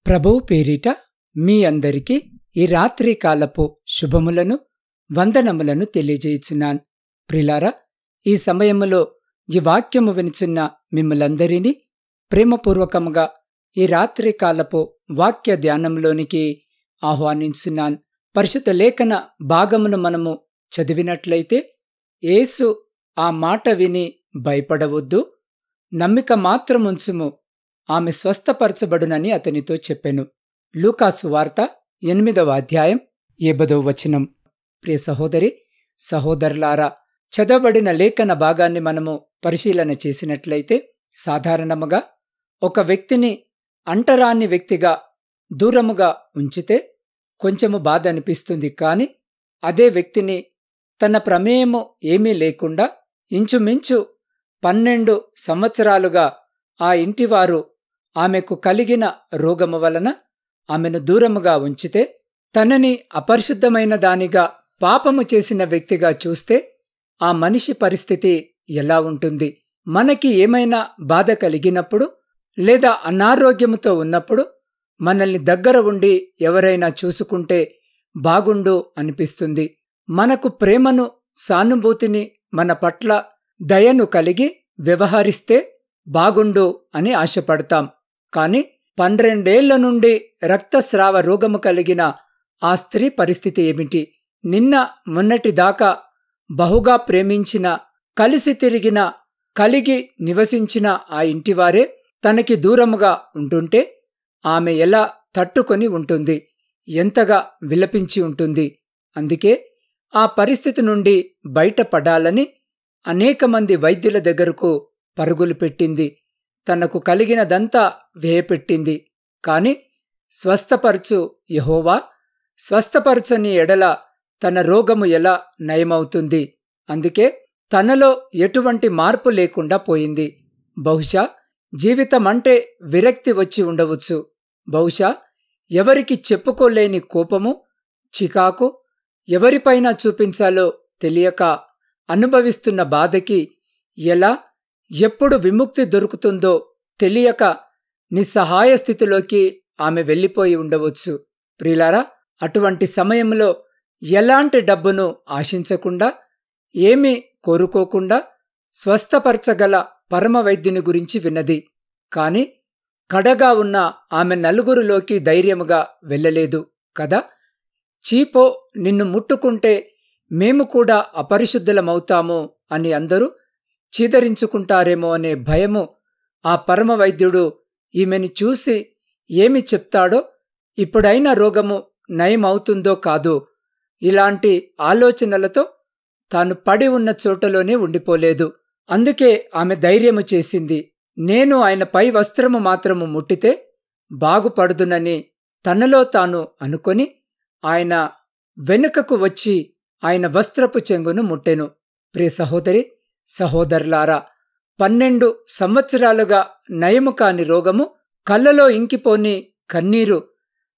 ప్రభువు పేరిట మీ అందరికీ ఈ రాత్రి కాలపు శుభములను వందనములను తెలియజేయుచున్నాను. ప్రిలారా, ఈ సమయములో ఈ వాక్యము వినుచున్న మిమ్మలందరినీ ప్రేమపూర్వకముగా ఈ రాత్రి కాలపు వాక్య ధ్యానంలోనికి ఆహ్వానించున్నాను. పరిశుద్ధ లేఖన భాగమును మనము చదివినట్లయితే, యేసు ఆ మాట విని భయపడవద్దు, నమ్మిక మాత్రముంచుము, ఆమె స్వస్థపరచబడునని అతనితో చెప్పెను. లూకాసు వార్త 8వ అధ్యాయం 7వ వచనం. ప్రియ సహోదరి సహోదరులారా, చదవబడిన లేఖన భాగాన్ని మనము పరిశీలన చేసినట్లయితే, సాధారణముగా ఒక వ్యక్తిని అంటరాని వ్యక్తిగా దూరముగా ఉంచితే కొంచెము బాధ అనిపిస్తుంది. కాని అదే వ్యక్తిని తన ప్రమేయము ఏమీ లేకుండా ఇంచుమించు 12 సంవత్సరాలుగా ఆ ఇంటివారు ఆమెకు కలిగిన రోగము వలన ఆమెను దూరముగా ఉంచితే, తనని అపరిశుద్ధమైన దానిగా పాపము చేసిన వ్యక్తిగా చూస్తే ఆ మనిషి పరిస్థితి ఎలా ఉంటుంది? మనకి ఏమైనా బాధ కలిగినప్పుడు లేదా అనారోగ్యముతో ఉన్నప్పుడు మనల్ని దగ్గర ఉండి ఎవరైనా చూసుకుంటే బాగుండు అనిపిస్తుంది. మనకు ప్రేమను, సానుభూతిని, మన పట్ల దయను కలిగి వ్యవహరిస్తే బాగుండు అని ఆశపడతాం. కాని 12 ఏళ్ల నుండి రక్తస్రావ రోగము కలిగిన ఆ స్త్రీ పరిస్థితి ఏమిటి? నిన్న మొన్నటి దాకా బహుగా ప్రేమించిన, కలిసి తిరిగిన, కలిగి నివసించిన ఆ ఇంటివారే తనకి దూరముగా ఉంటుంటే ఆమె ఎలా తట్టుకొని ఉంటుంది? ఎంతగా విలపించి ఉంటుంది? అందుకే ఆ పరిస్థితి నుండి బయటపడాలని అనేక మంది వైద్యుల దగ్గరకు పరుగులు పెట్టింది. తనకు కలిగినదంతా వ్యయపెట్టింది. కాని స్వస్థపరచు యెహోవా, స్వస్థపరచని ఎడల తన రోగము ఎలా నయమవుతుంది? అందుకే తనలో ఎటువంటి మార్పు లేకుండా పోయింది. బహుశా జీవితమంటే విరక్తి వచ్చి ఉండవచ్చు. బహుశా ఎవరికి చెప్పుకోలేని కోపము, చికాకు, ఎవరిపైనా చూపించాలో తెలియక అనుభవిస్తున్న బాధకి ఎలా, ఎప్పుడు విముక్తి దొరుకుతుందో తెలియక నిస్సహాయ స్థితిలోకి ఆమె వెళ్ళిపోయి ఉండవచ్చు. ప్రియులారా, అటువంటి సమయంలో ఎలాంటి డబ్బును ఆశించకుండా, ఏమీ కోరుకోకుండా స్వస్థపరచగల పరమ వైద్యుని గురించి విన్నది. కాని కడగా ఉన్న ఆమె నలుగురిలోకి ధైర్యముగా వెళ్ళలేదు కదా. చీపో, నిన్ను ముట్టుకుంటే మేము కూడా అపరిశుద్ధులమవుతాము అని అందరూ చీదరించుకుంటారేమో అనే భయము ఆ పరమ వైద్యుడు ఈమెని చూసి ఏమి చెప్తాడో, ఇప్పుడైనా రోగము నయమవుతుందో కాదో, ఇలాంటి ఆలోచనలతో తాను పడి ఉన్న చోటలోనే ఉండిపోలేదు. అందుకే ఆమె ధైర్యము చేసింది. నేను ఆయన పై వస్త్రము మాత్రము ముట్టితే బాగుపడుదునని తనలో తాను అనుకొని ఆయన వెనుకకు వచ్చి ఆయన వస్త్రపు చెంగును ముట్టెను. ప్రియ సహోదరి సహోదరులారా, 12 సంవత్సరాలుగా నయము కాని రోగము, కళ్ళలో ఇంకిపోని కన్నీరు,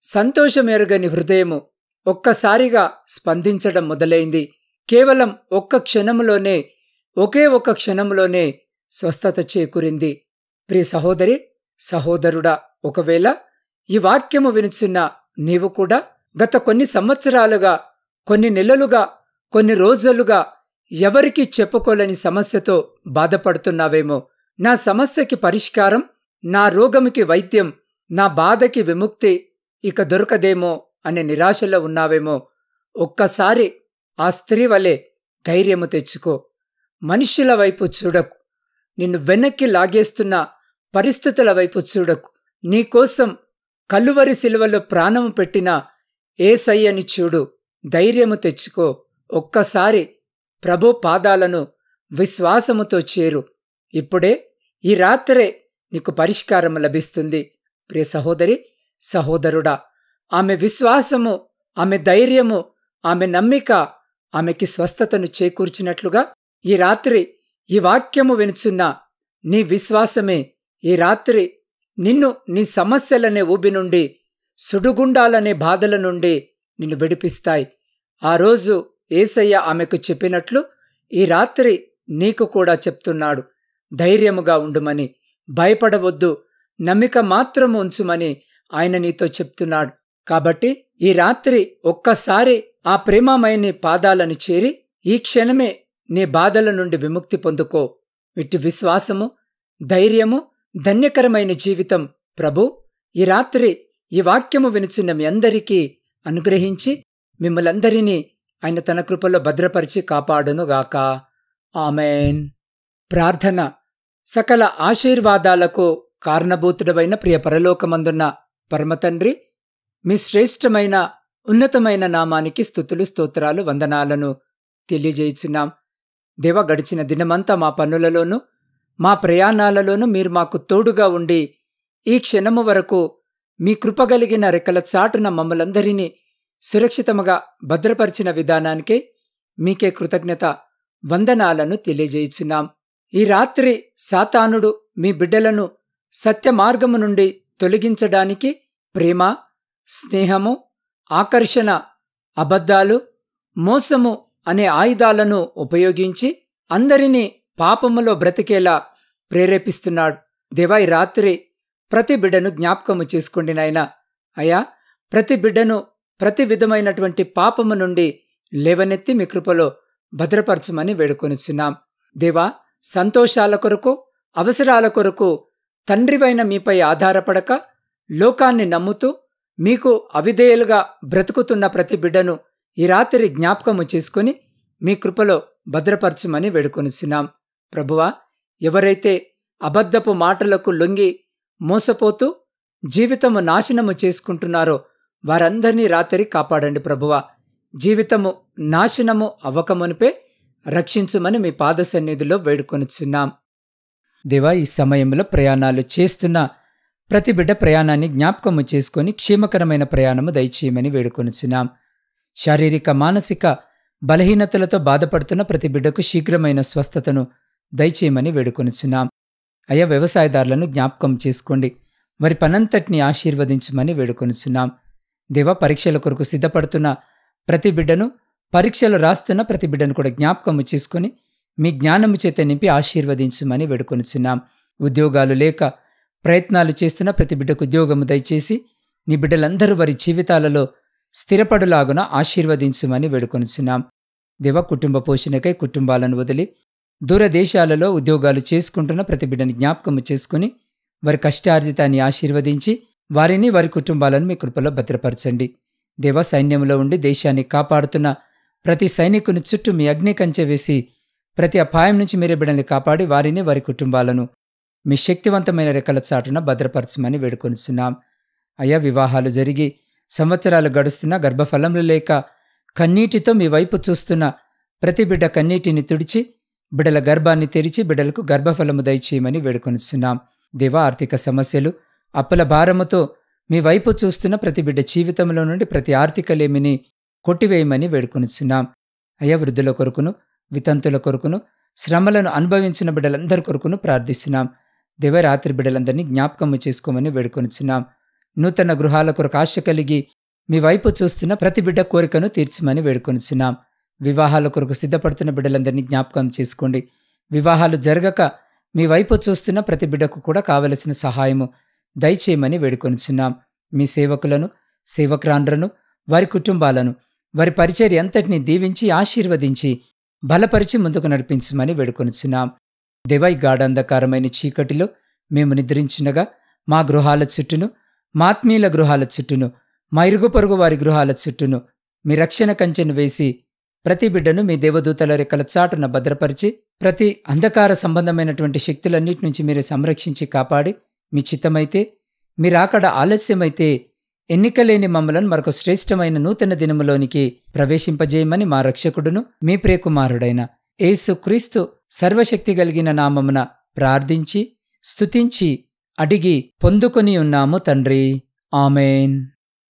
సంతోషమెరుగని హృదయము ఒక్కసారిగా స్పందించడం మొదలైంది. కేవలం ఒకే ఒక్క క్షణంలోనే స్వస్థత చేకూరింది. ప్రియ సహోదరి సహోదరుడా, ఒకవేళ ఈ వాక్యము వినుచున్న నీవు కూడా గత కొన్ని సంవత్సరాలుగా, కొన్ని నెలలుగా, కొన్ని రోజులుగా ఎవరికీ చెప్పుకోలేని సమస్యతో బాధపడుతున్నావేమో, నా సమస్యకి పరిష్కారం, నా రోగముకి వైద్యం, నా బాధకి విముక్తి ఇక దొరకదేమో అనే నిరాశలో ఉన్నావేమో, ఒక్కసారి ఆ స్త్రీ వలె ధైర్యము తెచ్చుకో. మనుష్యుల వైపు చూడకు, నిన్ను వెనక్కి లాగేస్తున్న పరిస్థితుల వైపు చూడకు. నీకోసం కలువరి శిలువలో ప్రాణము పెట్టిన యేసయ్యని చూడు. ధైర్యము తెచ్చుకో. ఒక్కసారి ప్రభు పాదాలను విశ్వాసముతో చేరు. ఇప్పుడే, ఈ రాత్రే నీకు పరిష్కారం లభిస్తుంది. ప్రియ సహోదరి సహోదరుడా, ఆమె విశ్వాసము, ఆమె ధైర్యము, ఆమె నమ్మిక ఆమెకి స్వస్థతను చేకూర్చినట్లుగా ఈ రాత్రి ఈ వాక్యము వినుచున్న నీ విశ్వాసమే ఈ రాత్రి నిన్ను నీ సమస్యలనే ఊబి నుండి, సుడుగుండాలనే బాధల నుండి నిన్ను విడిపిస్తాయి. ఆ రోజు యేసయ్య ఆమెకు చెప్పినట్లు ఈ రాత్రి నీకు కూడా చెప్తున్నాడు. ధైర్యముగా ఉండుమని, భయపడవద్దు, నమ్మిక మాత్రము ఉంచుమని ఆయన నీతో చెప్తున్నాడు. కాబట్టి ఈ రాత్రి ఒక్కసారి ఆ ప్రేమమయని పాదాలను చేరి ఈ క్షణమే నీ బాధల నుండి విముక్తి పొందుకో. ఇట్టి విశ్వాసము, ధైర్యము, ధన్యకరమైన జీవితం ప్రభు ఈ రాత్రి ఈ వాక్యము వినుచున్న మీ అందరికీ అనుగ్రహించి మిమ్మలందరినీ ఆయన తన కృపలో భద్రపరిచి కాపాడునుగాక. ఆమెన్. ప్రార్థన. సకల ఆశీర్వాదాలకు కారణభూతుడవైన ప్రియ పరలోకమందున్న పరమతండ్రి, మీ శ్రేష్టమైన ఉన్నతమైన నామానికి స్తుతులు, స్తోత్రాలు, వందనాలను తెలియజేయుచున్నాం. దేవ, గడిచిన దినమంతా మా పనులలోనూ మా ప్రయాణాలలోనూ మీరు మాకు తోడుగా ఉండి ఈ క్షణము వరకు మీ కృపగలిగిన రెక్కల చాటున మమ్మలందరినీ సురక్షితముగా భద్రపరిచిన విధానానికే మీకే కృతజ్ఞత వందనాలను తెలియజేయుచున్నాం. ఈ రాత్రి సాతానుడు మీ బిడ్డలను సత్య మార్గము నుండి తొలగించడానికి ప్రేమ, స్నేహము, ఆకర్షణ, అబద్ధాలు, మోసము అనే ఆయుధాలను ఉపయోగించి అందరినీ పాపములో బ్రతికేలా ప్రేరేపిస్తున్నాడు. దేవా, ఈ రాత్రి ప్రతి బిడ్డను జ్ఞాపకము చేసుకోండి నాయనా. అయ్యా, ప్రతి బిడ్డను ప్రతి విధమైనటువంటి పాపము నుండి లేవనెత్తి మీ కృపలో భద్రపరచమని వేడుకొనిచున్నాం. దేవా, సంతోషాల కొరకు, అవసరాల కొరకు తండ్రివైన మీపై ఆధారపడక లోకాన్ని నమ్ముతూ మీకు అవిధేయులుగా బ్రతుకుతున్న ప్రతి బిడ్డను ఈ రాత్రి జ్ఞాపకము చేసుకుని మీ కృపలో భద్రపరచమని వేడుకొనిచున్నాం. ప్రభువా, ఎవరైతే అబద్ధపు మాటలకు లొంగి మోసపోతూ జీవితము నాశనము చేసుకుంటున్నారో వారందరినీ రాత్రి కాపాడండి ప్రభువా. జీవితము నాశనము అవ్వకమునిపే రక్షించుమని మీ పాద సన్నిధిలో వేడుకొనిచున్నాం. దేవా, ఈ సమయంలో ప్రయాణాలు చేస్తున్న ప్రతి బిడ్డ ప్రయాణాన్ని జ్ఞాపకము చేసుకుని క్షేమకరమైన ప్రయాణము దయచేయమని వేడుకొనిచున్నాం. శారీరక, మానసిక బలహీనతలతో బాధపడుతున్న ప్రతి బిడ్డకు శీఘ్రమైన స్వస్థతను దయచేయమని వేడుకొనిచున్నాం. అయ్యా, వ్యవసాయదారులను జ్ఞాపకం చేసుకోండి, వారి పనంతటిని ఆశీర్వదించమని వేడుకొనిచున్నాం. దేవా, పరీక్షల కొరకు సిద్ధపడుతున్న ప్రతి బిడ్డను, పరీక్షలు రాస్తున్న ప్రతి బిడ్డను కూడా జ్ఞాపకము చేసుకుని మీ జ్ఞానము చేత నింపి ఆశీర్వదించమని వేడుకొనిచున్నాం. ఉద్యోగాలు లేక ప్రయత్నాలు చేస్తున్న ప్రతి బిడ్డకు ఉద్యోగము దయచేసి నీ బిడ్డలందరూ వారి జీవితాలలో స్థిరపడులాగున ఆశీర్వదించమని వేడుకొనిచున్నాం. దేవ, కుటుంబ పోషణకై కుటుంబాలను వదిలి దూరదేశాలలో ఉద్యోగాలు చేసుకుంటున్న ప్రతి బిడ్డని జ్ఞాపకము చేసుకుని వారి కష్టార్జితాన్ని ఆశీర్వదించి వారిని, వారి కుటుంబాలను మీ కృపలో భద్రపరచండి. దేవ, సైన్యంలో ఉండి దేశాన్ని కాపాడుతున్న ప్రతి సైనికుని చుట్టూ మీ అగ్ని కంచె వేసి ప్రతి అపాయం నుంచి మీరే బిడ్డల్ని కాపాడి వారిని, వారి కుటుంబాలను మీ శక్తివంతమైన రెక్కల చాటున భద్రపరచమని వేడుకొనిచున్నాం. అయ్యా, వివాహాలు జరిగి సంవత్సరాలు గడుస్తున్నా గర్భఫలములు లేక కన్నీటితో మీ వైపు చూస్తున్న ప్రతి బిడ్డ కన్నీటిని తుడిచి బిడ్డల గర్భాన్ని తెరిచి బిడ్డలకు గర్భఫలము దయచేయమని వేడుకొనిచున్నాం. దేవా, ఆర్థిక సమస్యలు, అప్పుల భారముతో మీ వైపు చూస్తున్న ప్రతి బిడ్డ జీవితంలో నుండి ప్రతి ఆర్థిక లేమిని కొట్టివేయమని వేడుకొనిచున్నాం. అయ్యా, వృద్ధుల కొరకును, వితంతుల కొరకును, శ్రమలను అనుభవించిన బిడ్డలందరి కొరకును ప్రార్థిస్తున్నాం. దేవ, రాత్రి బిడ్డలందరినీ జ్ఞాపకము చేసుకోమని వేడుకొనిచున్నాం. నూతన గృహాల కొరకు ఆశ కలిగి మీ వైపు చూస్తున్న ప్రతి బిడ్డ కోరికను తీర్చమని వేడుకొనిచున్నాం. వివాహాల కొరకు సిద్ధపడుతున్న బిడ్డలందరినీ జ్ఞాపకం చేసుకోండి. వివాహాలు జరగక మీ వైపు చూస్తున్న ప్రతి బిడ్డకు కూడా కావలసిన సహాయము దయచేయమని వేడుకొనిచున్నాం. మీ సేవకులను, సేవకురాండ్రను, వారి కుటుంబాలను, వారి పరిచర్య అంతటినీ దీవించి ఆశీర్వదించి బలపరిచి ముందుకు నడిపించమని వేడుకొనిచున్నాం. దేవా, ఈ గాఢంధకారమైన చీకటిలో మేము నిద్రించినగా మా గృహాల చుట్టూను, మా ఆత్మీయుల గృహాల చుట్టూను, మా ఇరుగు పొరుగు వారి గృహాల చుట్టూను మీ రక్షణ కంచెను వేసి ప్రతి బిడ్డను మీ దేవదూతల రెక్కల చాటున భద్రపరిచి ప్రతి అంధకార సంబంధమైనటువంటి శక్తులన్నిటి నుంచి మీరే సంరక్షించి కాపాడి మీ చిత్తమైతే, మీరాకడ ఆలస్యమైతే ఎన్నికలేని మమ్మలను మరొక శ్రేష్టమైన నూతన దినములోనికి ప్రవేశింపజేయమని మా రక్షకుడును మీ ప్రియకుమారుడైన యేసుక్రీస్తు సర్వశక్తి కలిగిన నామమున ప్రార్థించి స్తుతించి అడిగి పొందుకొని ఉన్నాము తండ్రి. ఆమెన్.